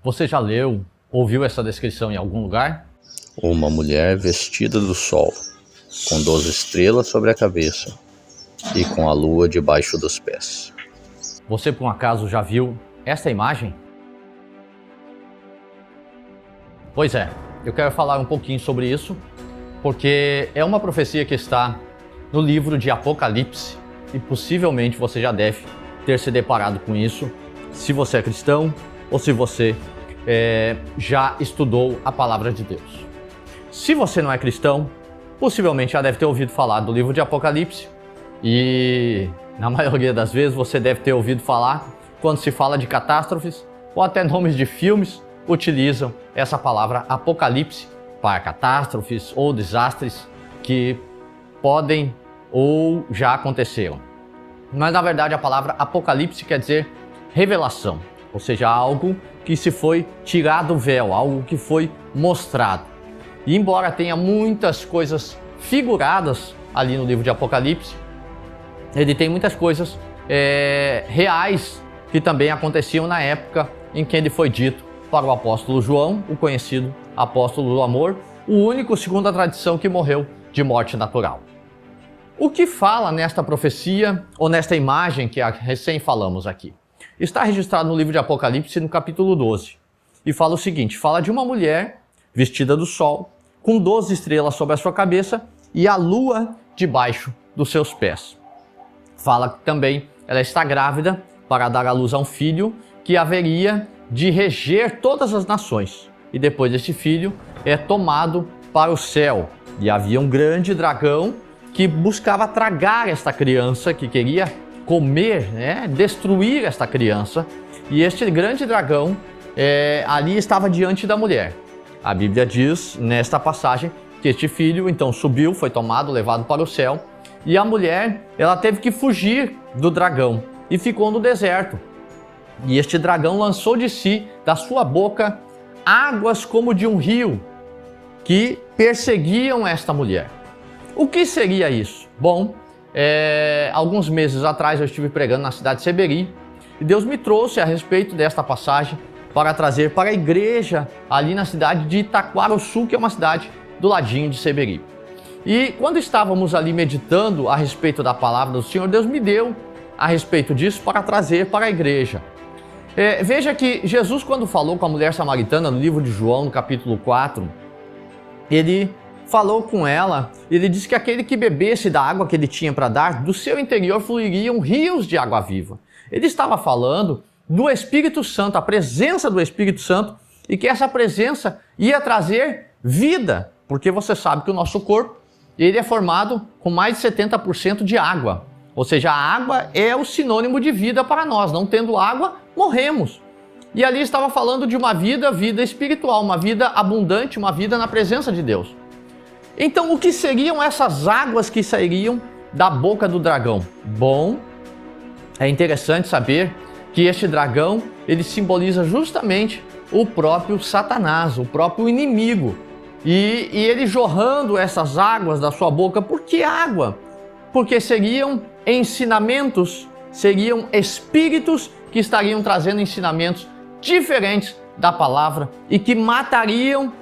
Você já leu, ouviu essa descrição em algum lugar? Uma mulher vestida do sol, com 12 estrelas sobre a cabeça e com a lua debaixo dos pés. Você por um acaso já viu essa imagem? Pois é, eu quero falar um pouquinho sobre isso, porque é uma profecia que está no livro de Apocalipse e possivelmente você já deve ter se deparado com isso, se você é cristão ou se você já estudou a palavra de Deus. Se você não é cristão, possivelmente já deve ter ouvido falar do livro de Apocalipse e na maioria das vezes você deve ter ouvido falar quando se fala de catástrofes ou até nomes de filmes utilizam essa palavra Apocalipse para catástrofes ou desastres que podem ou já aconteceram. Mas na verdade a palavra Apocalipse quer dizer revelação, ou seja, algo que se foi tirado do véu, algo que foi mostrado. E embora tenha muitas coisas figuradas ali no livro de Apocalipse, ele tem muitas coisas reais que também aconteciam na época em que ele foi dito para o apóstolo João, o conhecido apóstolo do amor, o único, segundo a tradição, que morreu de morte natural. O que fala nesta profecia, ou nesta imagem que recém falamos aqui? Está registrado no livro de Apocalipse, no capítulo 12. E fala o seguinte, fala de uma mulher vestida do sol, com 12 estrelas sobre a sua cabeça e a lua debaixo dos seus pés. Fala que também ela está grávida para dar à luz a um filho que haveria de reger todas as nações. E depois desse filho é tomado para o céu. E havia um grande dragão que buscava tragar esta criança, que queria comer, destruir esta criança. E este grande dragão ali estava diante da mulher. A Bíblia diz, nesta passagem, que este filho então subiu, foi tomado, levado para o céu. E a mulher, ela teve que fugir do dragão e ficou no deserto. E este dragão lançou de si, da sua boca, águas como de um rio, que perseguiam esta mulher. O que seria isso? Bom, alguns meses atrás eu estive pregando na cidade de Seberi e Deus me trouxe a respeito desta passagem para trazer para a igreja ali na cidade de Itaquaruçu, que é uma cidade do ladinho de Seberi. E quando estávamos ali meditando a respeito da palavra do Senhor, Deus me deu a respeito disso para trazer para a igreja. Veja que Jesus, quando falou com a mulher samaritana no livro de João, no capítulo 4, ele falou com ela, ele disse que aquele que bebesse da água que ele tinha para dar, do seu interior fluiriam rios de água viva. Ele estava falando do Espírito Santo, a presença do Espírito Santo, e que essa presença ia trazer vida, porque você sabe que o nosso corpo ele é formado com mais de 70% de água. Ou seja, a água é o sinônimo de vida para nós. Não tendo água, morremos. E ali estava falando de uma vida espiritual, uma vida abundante, uma vida na presença de Deus. Então, o que seriam essas águas que sairiam da boca do dragão? Bom, é interessante saber que este dragão, ele simboliza justamente o próprio Satanás, o próprio inimigo. E ele jorrando essas águas da sua boca. Por que água? Porque seriam ensinamentos, seriam espíritos que estariam trazendo ensinamentos diferentes da palavra e que matariam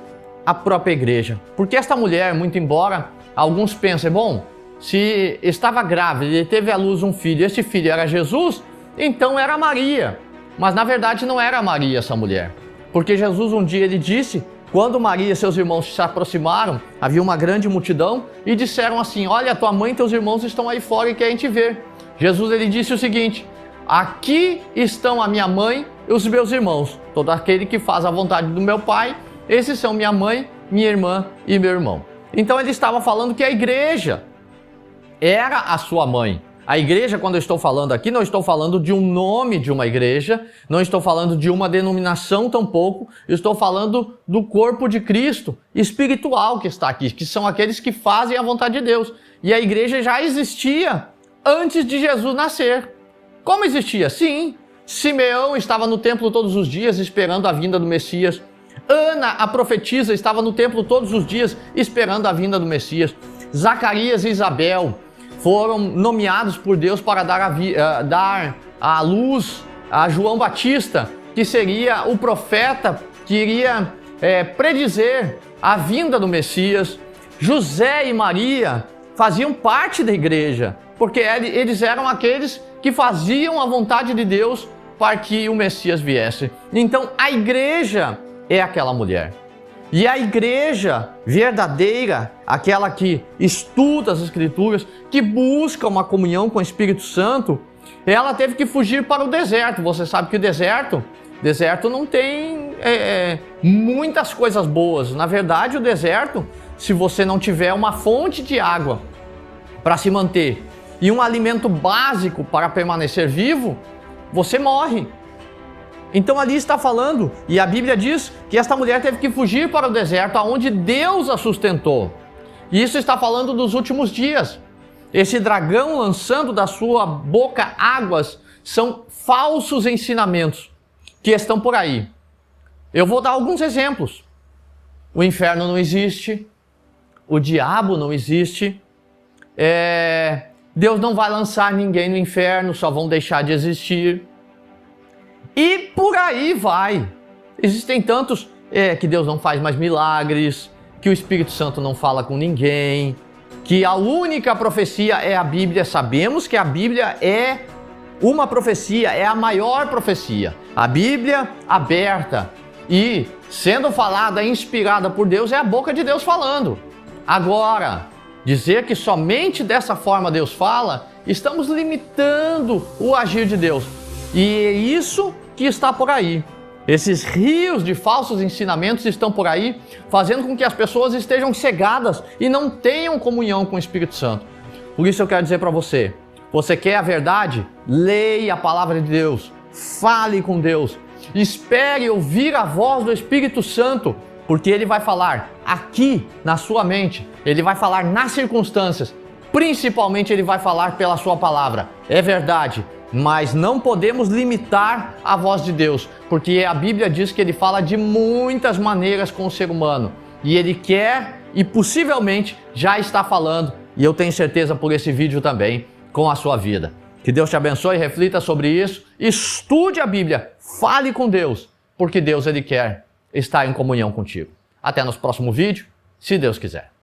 a própria igreja. Porque esta mulher, muito embora alguns pensem, bom, se estava grávida e teve à luz um filho, este filho era Jesus, então era Maria. Mas na verdade não era Maria essa mulher. Porque Jesus um dia ele disse, quando Maria e seus irmãos se aproximaram, havia uma grande multidão e disseram assim, olha, tua mãe e teus irmãos estão aí fora e querem te ver. Jesus ele disse o seguinte, aqui estão a minha mãe e os meus irmãos. Todo aquele que faz a vontade do meu Pai, esses são minha mãe, minha irmã e meu irmão. Então ele estava falando que a igreja era a sua mãe. A igreja, quando eu estou falando aqui, não estou falando de um nome de uma igreja, não estou falando de uma denominação tampouco, estou falando do corpo de Cristo espiritual que está aqui, que são aqueles que fazem a vontade de Deus. E a igreja já existia antes de Jesus nascer. Como existia? Sim, Simeão estava no templo todos os dias esperando a vinda do Messias. Ana, a profetisa, estava no templo todos os dias esperando a vinda do Messias. Zacarias e Isabel foram nomeados por Deus para dar a luz a João Batista, que seria o profeta que iria predizer a vinda do Messias. José e Maria faziam parte da igreja, porque eles eram aqueles que faziam a vontade de Deus para que o Messias viesse. Então a igreja é aquela mulher. E a igreja verdadeira, aquela que estuda as Escrituras, que busca uma comunhão com o Espírito Santo, ela teve que fugir para o deserto. Você sabe que o deserto não tem muitas coisas boas. Na verdade, o deserto, se você não tiver uma fonte de água para se manter e um alimento básico para permanecer vivo, você morre. Então ali está falando, e a Bíblia diz que esta mulher teve que fugir para o deserto, aonde Deus a sustentou. E isso está falando dos últimos dias. Esse dragão lançando da sua boca águas são falsos ensinamentos que estão por aí. Eu vou dar alguns exemplos. O inferno não existe, o diabo não existe, Deus não vai lançar ninguém no inferno, só vão deixar de existir. E por aí vai. Existem tantos que Deus não faz mais milagres, que o Espírito Santo não fala com ninguém, que a única profecia é a Bíblia. Sabemos que a Bíblia é uma profecia, é a maior profecia. A Bíblia aberta e sendo falada, inspirada por Deus, é a boca de Deus falando. Agora, dizer que somente dessa forma Deus fala, estamos limitando o agir de Deus. E é isso que está por aí. Esses rios de falsos ensinamentos estão por aí, fazendo com que as pessoas estejam cegadas e não tenham comunhão com o Espírito Santo. Por isso eu quero dizer para você, você quer a verdade? Leia a palavra de Deus, fale com Deus, espere ouvir a voz do Espírito Santo, porque Ele vai falar aqui na sua mente, Ele vai falar nas circunstâncias, principalmente Ele vai falar pela sua palavra. É verdade. Mas não podemos limitar a voz de Deus, porque a Bíblia diz que Ele fala de muitas maneiras com o ser humano. E Ele quer e possivelmente já está falando, e eu tenho certeza por esse vídeo também, com a sua vida. Que Deus te abençoe, reflita sobre isso, estude a Bíblia, fale com Deus, porque Deus Ele quer estar em comunhão contigo. Até nosso próximo vídeo, se Deus quiser.